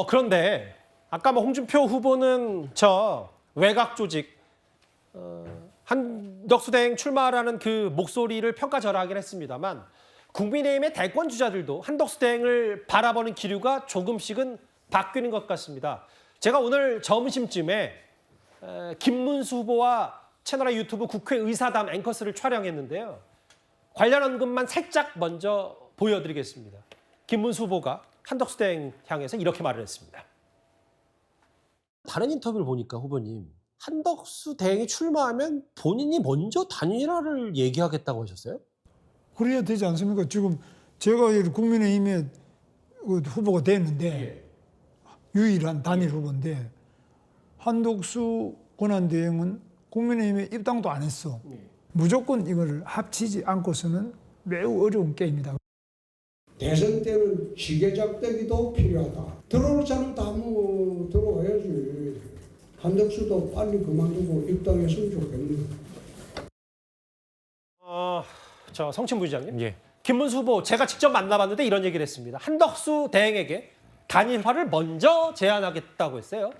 그런데 아까 뭐 홍준표 후보는 저 외곽 조직 한덕수 대행 출마라는 그 목소리를 평가절하하긴 했습니다만 국민의힘의 대권 주자들도 한덕수 대행을 바라보는 기류가 조금씩은 바뀌는 것 같습니다. 제가 오늘 점심쯤에 김문수 후보와 채널A 유튜브 국회의사담 앵커스를 촬영했는데요. 관련 언급만 살짝 먼저 보여드리겠습니다. 김문수 후보가 한덕수 대행 향해서 이렇게 말을 했습니다. 다른 인터뷰를 보니까 후보님, 한덕수 대행이 출마하면 본인이 먼저 단일화를 얘기하겠다고 하셨어요? 그래야 되지 않습니까? 지금 제가 국민의힘의 후보가 됐는데 유일한 단일 후보인데 한덕수 권한대행은 국민의힘에 입당도 안 했어. 무조건 이걸 합치지 않고서는 매우 어려운 게임이다. 대선 때는 지게작대기도 필요하다. 들어올 사람 다 들어와야지. 한덕수도 빨리 그만두고 입당했으면 좋겠네. 저 성친 부의장님. 예. 김문수 후보 제가 직접 만나봤는데 이런 얘기를 했습니다. 한덕수 대행에게 단일화를 먼저 제안하겠다고 했어요.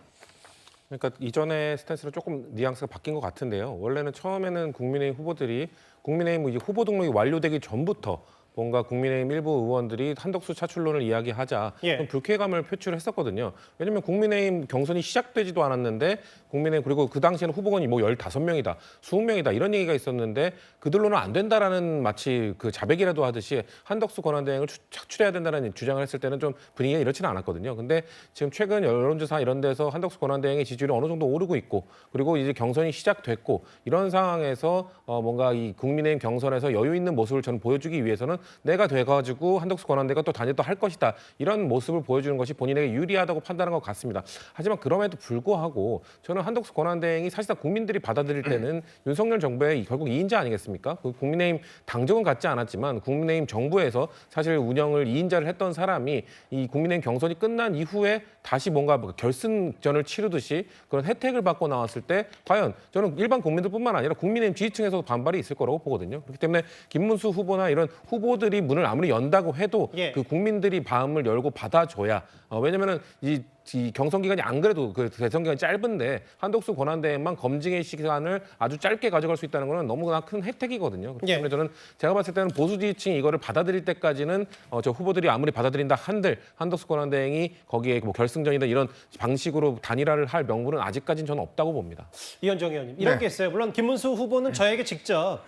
그러니까 이전의 스탠스로 조금 뉘앙스가 바뀐 것 같은데요. 원래는 처음에는 국민의힘 후보들이 국민의힘 이제 후보 등록이 완료되기 전부터 뭔가 국민의힘 일부 의원들이 한덕수 차출론을 이야기하자 좀 불쾌감을 표출했었거든요. 왜냐하면 국민의힘 경선이 시작되지도 않았는데 국민의힘 그리고 그 당시에는 후보군이 뭐 15명이다, 20명이다 이런 얘기가 있었는데 그들로는 안 된다라는 마치 그 자백이라도 하듯이 한덕수 권한대행을 차출해야 된다는 주장을 했을 때는 좀 분위기가 이렇지는 않았거든요. 근데 지금 최근 여론조사 이런 데서 한덕수 권한대행의 지지율이 어느 정도 오르고 있고 그리고 이제 경선이 시작됐고 이런 상황에서 뭔가 이 국민의힘 경선에서 여유 있는 모습을 저는 보여주기 위해서는 내가 돼가지고 한덕수 권한대가 또 단일도 할 것이다. 이런 모습을 보여주는 것이 본인에게 유리하다고 판단한 것 같습니다. 하지만 그럼에도 불구하고 저는 한덕수 권한대행이 사실상 국민들이 받아들일 때는 윤석열 정부의 결국 2인자 아니겠습니까? 그 국민의힘 당적은 갖지 않았지만 국민의힘 정부에서 사실 운영을 2인자를 했던 사람이 이 국민의힘 경선이 끝난 이후에 다시 뭔가 결승전을 치르듯이 그런 혜택을 받고 나왔을 때 과연 저는 일반 국민들뿐만 아니라 국민의힘 지지층에서도 반발이 있을 거라고 보거든요. 그렇기 때문에 김문수 후보나 이런 후보들이 문을 아무리 연다고 해도 그 국민들이 마음을 열고 받아줘야 왜냐면은 이 경선 기간이 안 그래도 그 대선 기간이 짧은데 한덕수 권한대행만 검증의 시간을 아주 짧게 가져갈 수 있다는 거는 너무나 큰 혜택이거든요. 그렇기 때문에 저는 제가 봤을 때는 보수 지지층이 이거를 받아들일 때까지는 저 후보들이 아무리 받아들인다 한들 한덕수 권한대행이 거기에 뭐 결승전이다 이런 방식으로 단일화를 할 명분은 아직까지는 저는 없다고 봅니다. 이현정 의원님 이런 게 있어요. 물론 김문수 후보는 저에게 직접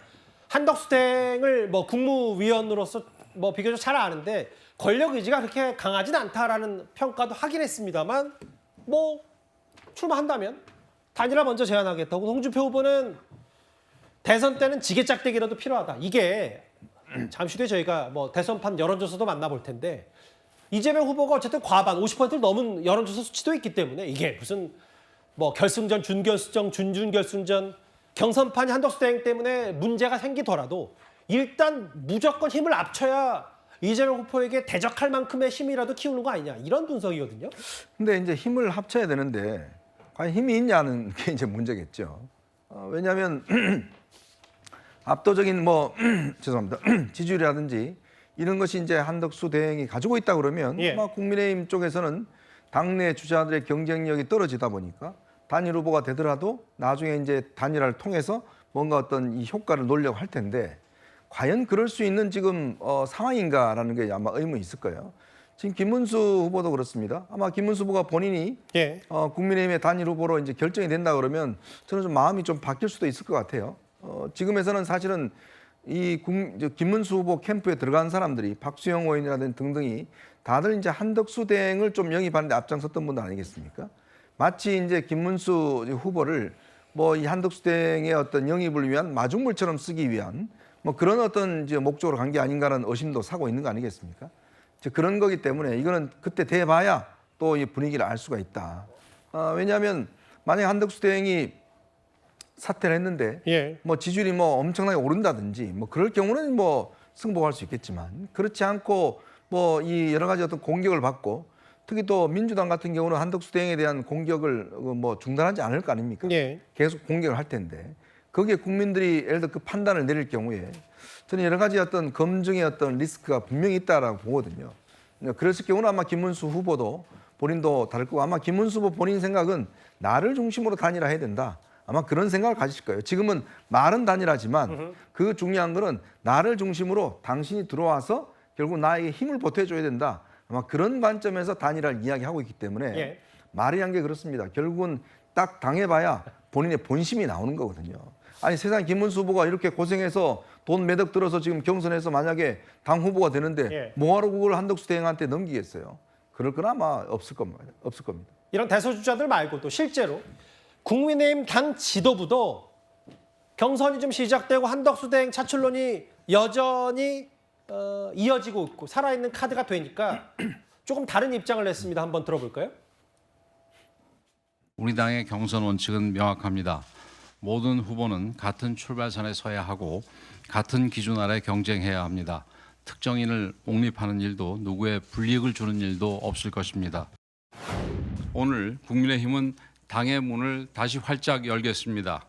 한덕수 대행을 뭐 국무위원으로서 뭐 비교적 잘 아는데 권력 의지가 그렇게 강하진 않다라는 평가도 하긴 했습니다만 뭐 출마한다면 단일화 먼저 제안하겠다고 홍준표 후보는 대선 때는 지게짝대기라도 필요하다. 이게 잠시 후에 저희가 뭐 대선판 여론조사도 만나볼 텐데 이재명 후보가 어쨌든 과반 50%를 넘은 여론조사 수치도 있기 때문에 이게 무슨 뭐 결승전, 준결승전, 준준결승전 경선판이 한덕수 대행 때문에 문제가 생기더라도 일단 무조건 힘을 합쳐야 이재명 후보에게 대적할 만큼의 힘이라도 키우는 거 아니냐 이런 분석이거든요. 근데 이제 힘을 합쳐야 되는데 과연 힘이 있냐는 게 이제 문제겠죠. 왜냐하면 압도적인 뭐 죄송합니다 지지율이라든지 이런 것이 이제 한덕수 대행이 가지고 있다 그러면 아마 국민의힘 쪽에서는 당내 주자들의 경쟁력이 떨어지다 보니까 단일 후보가 되더라도 나중에 이제 단일화를 통해서 뭔가 어떤 이 효과를 놓으려고 할 텐데 과연 그럴 수 있는 지금 상황인가라는 게 아마 의문이 있을 거예요. 지금 김문수 후보도 그렇습니다. 아마 김문수 후보가 본인이 국민의힘의 단일 후보로 이제 결정이 된다 그러면 저는 좀 마음이 좀 바뀔 수도 있을 것 같아요. 지금에서는 사실은 이 김문수 후보 캠프에 들어간 사람들이 박수영 의원이라든지 등등이 다들 이제 한덕수 대행을 좀 영입하는데 앞장섰던 분들 아니겠습니까? 마치 이제 김문수 후보를 뭐 이 한덕수 대행의 어떤 영입을 위한 마중물처럼 쓰기 위한 뭐 그런 어떤 이제 목적으로 간 게 아닌가라는 의심도 사고 있는 거 아니겠습니까? 이제 그런 거기 때문에 이거는 그때 돼봐야 또 이 분위기를 알 수가 있다. 왜냐하면 만약 한덕수 대행이 사퇴를 했는데 뭐 지지율이 뭐 엄청나게 오른다든지 뭐 그럴 경우는 뭐 승복할 수 있겠지만 그렇지 않고 뭐 이 여러 가지 어떤 공격을 받고 특히 또 민주당 같은 경우는 한덕수 대행에 대한 공격을 뭐 중단하지 않을 거 아닙니까? 계속 공격을 할 텐데 거기에 국민들이 예를 들어 그 판단을 내릴 경우에 저는 여러 가지 어떤 검증의 어떤 리스크가 분명히 있다라고 보거든요. 그랬을 경우는 아마 김문수 후보도 본인도 다를 거고 아마 김문수 후보 본인 생각은 나를 중심으로 단일화해야 된다. 아마 그런 생각을 가지실 거예요. 지금은 말은 단일화지만 그 중요한 거는 나를 중심으로 당신이 들어와서 결국 나에게 힘을 보태줘야 된다. 아마 그런 관점에서 단일화를 이야기하고 있기 때문에 예. 말이 한 게 그렇습니다. 결국은 딱 당해봐야 본인의 본심이 나오는 거거든요. 아니 세상에 김문수 후보가 이렇게 고생해서 돈 매덕 들어서 지금 경선에서 만약에 당 후보가 되는데 예. 뭐하러 그걸 한덕수 대행한테 넘기겠어요? 그럴 건 아마 없을 겁니다. 이런 대소주자들 말고도 실제로 국민의힘 당 지도부도 경선이 좀 시작되고 한덕수 대행 차출론이 여전히 이어지고 있고 살아있는 카드가 되니까 조금 다른 입장을 냈습니다. 한번 들어볼까요? 우리 당의 경선 원칙은 명확합니다. 모든 후보는 같은 출발선에 서야 하고 같은 기준 아래 경쟁해야 합니다. 특정인을 옹립하는 일도 누구의 불이익을 주는 일도 없을 것입니다. 오늘 국민의힘은 당의 문을 다시 활짝 열겠습니다.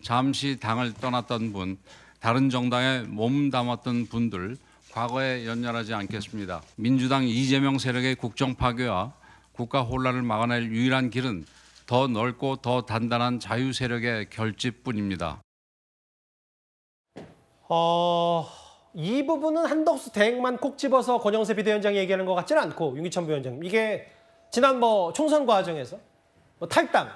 잠시 당을 떠났던 분, 다른 정당에 몸담았던 분들 과거에 연연하지 않겠습니다. 민주당 이재명 세력의 국정 파괴와 국가 혼란을 막아낼 유일한 길은 더 넓고 더 단단한 자유 세력의 결집뿐입니다. 이 부분은 한덕수 대행만 콕 집어서 권영세 비대위원장이 얘기하는 것 같지는 않고 윤기천 부위원장님 이게 지난 총선 과정에서 탈당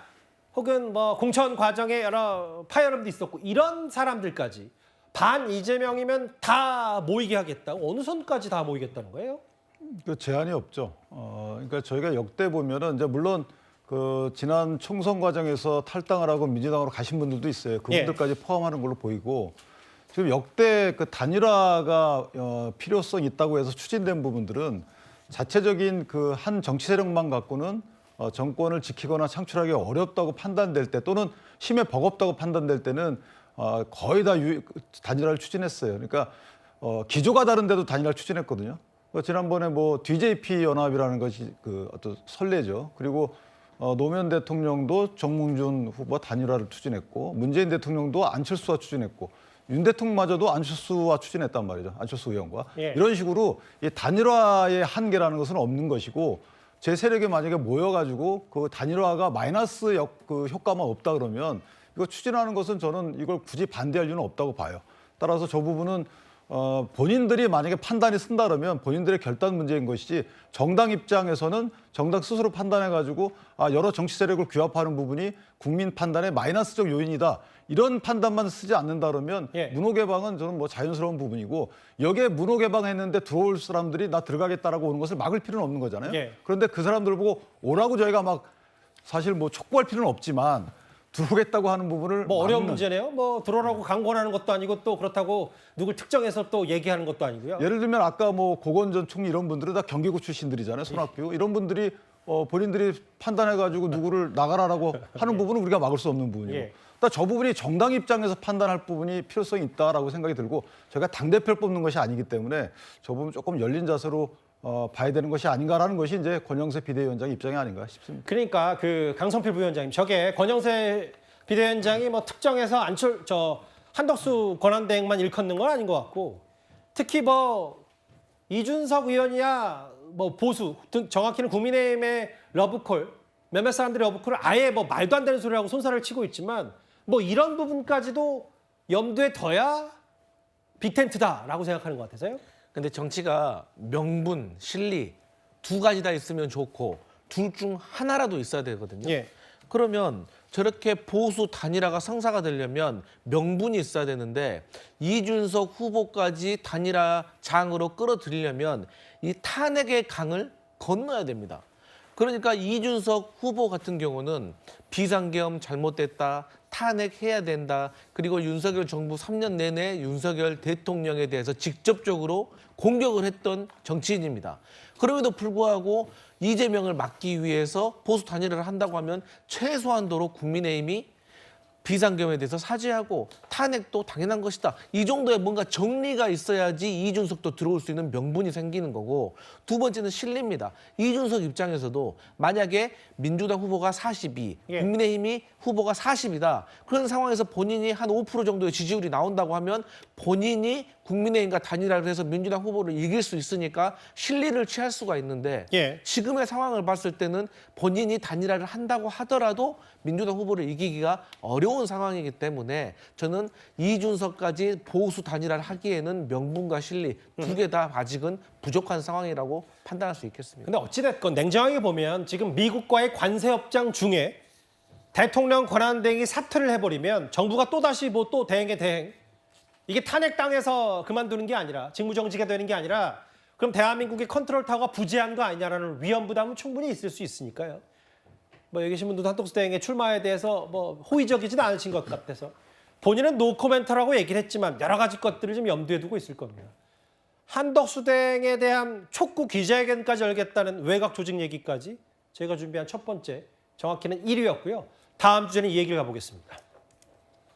혹은 공천 과정에 여러 파열음도 있었고 이런 사람들까지 반 이재명이면 다 모이게 하겠다고 어느 선까지 다 모이겠다는 거예요? 그 제한이 없죠. 그러니까 저희가 역대 보면은 이제 물론 그 지난 총선 과정에서 탈당을 하고 민주당으로 가신 분들도 있어요. 그분들까지 포함하는 걸로 보이고 지금 역대 그 단일화가 필요성이 있다고 해서 추진된 부분들은 자체적인 그 한 정치 세력만 갖고는 정권을 지키거나 창출하기 어렵다고 판단될 때 또는 심히 버겁다고 판단될 때는 거의 다 단일화를 추진했어요. 그러니까 기조가 다른데도 단일화를 추진했거든요. 지난번에 DJP 연합이라는 것이 그 어떤 선례죠. 그리고 노무현 대통령도 정몽준 후보와 단일화를 추진했고 문재인 대통령도 안철수와 추진했고 윤 대통령마저도 안철수와 추진했단 말이죠. 안철수 의원과. 예. 이런 식으로 이 단일화의 한계라는 것은 없는 것이고 제 세력이 만약에 모여가지고 그 단일화가 마이너스 그 효과만 없다 그러면 이거 추진하는 것은 저는 이걸 굳이 반대할 이유는 없다고 봐요. 따라서 저 부분은 본인들이 만약에 판단이 쓴다 그러면 본인들의 결단 문제인 것이지 정당 입장에서는 정당 스스로 판단해가지고 여러 정치 세력을 규합하는 부분이 국민 판단의 마이너스적 요인이다. 이런 판단만 쓰지 않는다 그러면 예. 문호 개방은 저는 자연스러운 부분이고 여기에 문호 개방했는데 들어올 사람들이 나 들어가겠다라고 오는 것을 막을 필요는 없는 거잖아요. 예. 그런데 그 사람들 보고 오라고 저희가 막 사실 촉구할 필요는 없지만 들어오겠다고 하는 부분을 어려운 막는. 문제네요. 들어오라고 강권하는 것도 아니고 또 그렇다고 누굴 특정해서 또 얘기하는 것도 아니고요. 예를 들면 아까 고건 전 총리 이런 분들은 다 경기고 출신들이잖아요. 손학규 이런 분들이 본인들이 판단해가지고 누구를 나가라라고 하는 부분은 우리가 막을 수 없는 부분이고. 예. 그러니까 저 부분이 정당 입장에서 판단할 부분이 필요성이 있다라고 생각이 들고 저희가 당대표를 뽑는 것이 아니기 때문에 저 부분 조금 열린 자세로 봐야 되는 것이 아닌가라는 것이 이제 권영세 비대위원장 입장이 아닌가 싶습니다. 그러니까 그 강성필 부위원장님 저게 권영세 비대위원장이 특정해서 한덕수 권한대행만 일컫는 건 아닌 것 같고 특히 이준석 의원이야 보수 정확히는 국민의힘의 러브콜 몇몇 사람들의 러브콜을 아예 말도 안 되는 소리라고 손살을 치고 있지만 이런 부분까지도 염두에 둬야 빅텐트다라고 생각하는 것 같아서요. 근데 정치가 명분, 실리 두 가지 다 있으면 좋고 둘 중 하나라도 있어야 되거든요. 예. 그러면 저렇게 보수 단일화가 성사가 되려면 명분이 있어야 되는데 이준석 후보까지 단일화 장으로 끌어들이려면 이 탄핵의 강을 건너야 됩니다. 그러니까 이준석 후보 같은 경우는 비상계엄 잘못됐다, 탄핵해야 된다, 그리고 윤석열 정부 3년 내내 윤석열 대통령에 대해서 직접적으로 공격을 했던 정치인입니다. 그럼에도 불구하고 이재명을 막기 위해서 보수 단일화를 한다고 하면 최소한도로 국민의힘이 비상계엄에 대해서 사죄하고 탄핵도 당연한 것이다. 이 정도의 뭔가 정리가 있어야지 이준석도 들어올 수 있는 명분이 생기는 거고, 두 번째는 실리입니다. 이준석 입장에서도 만약에 민주당 후보가 42, 예. 국민의힘이 후보가 40이다. 그런 상황에서 본인이 한 5% 정도의 지지율이 나온다고 하면 본인이 국민의힘과 단일화를 해서 민주당 후보를 이길 수 있으니까 실리를 취할 수가 있는데 예. 지금의 상황을 봤을 때는 본인이 단일화를 한다고 하더라도 민주당 후보를 이기기가 어려운 상황이기 때문에 저는 이준석까지 보수 단일화를 하기에는 명분과 실리 두 개 다 아직은 부족한 상황이라고 판단할 수 있겠습니다. 근데 어찌됐건 냉정하게 보면 지금 미국과의 관세 협정 중에 대통령 권한대행이 사퇴를 해버리면 정부가 또다시 뭐 또 대행의 대행, 이게 탄핵당해서 그만두는 게 아니라 직무정지가 되는 게 아니라 그럼 대한민국의 컨트롤 타워가 부재한 거 아니냐라는 위험 부담은 충분히 있을 수 있으니까요. 뭐 여기 계신 분들도 한덕수 대행의 출마에 대해서 뭐 호의적이진 않으신 것 같아서 본인은 노코멘터라고 얘기를 했지만 여러 가지 것들을 좀 염두에 두고 있을 겁니다. 한덕수 대행에 대한 촉구 기자회견까지 열겠다는 외곽 조직 얘기까지 저희가 준비한 첫 번째, 정확히는 1위였고요. 다음 주제는 이 얘기를 가보겠습니다.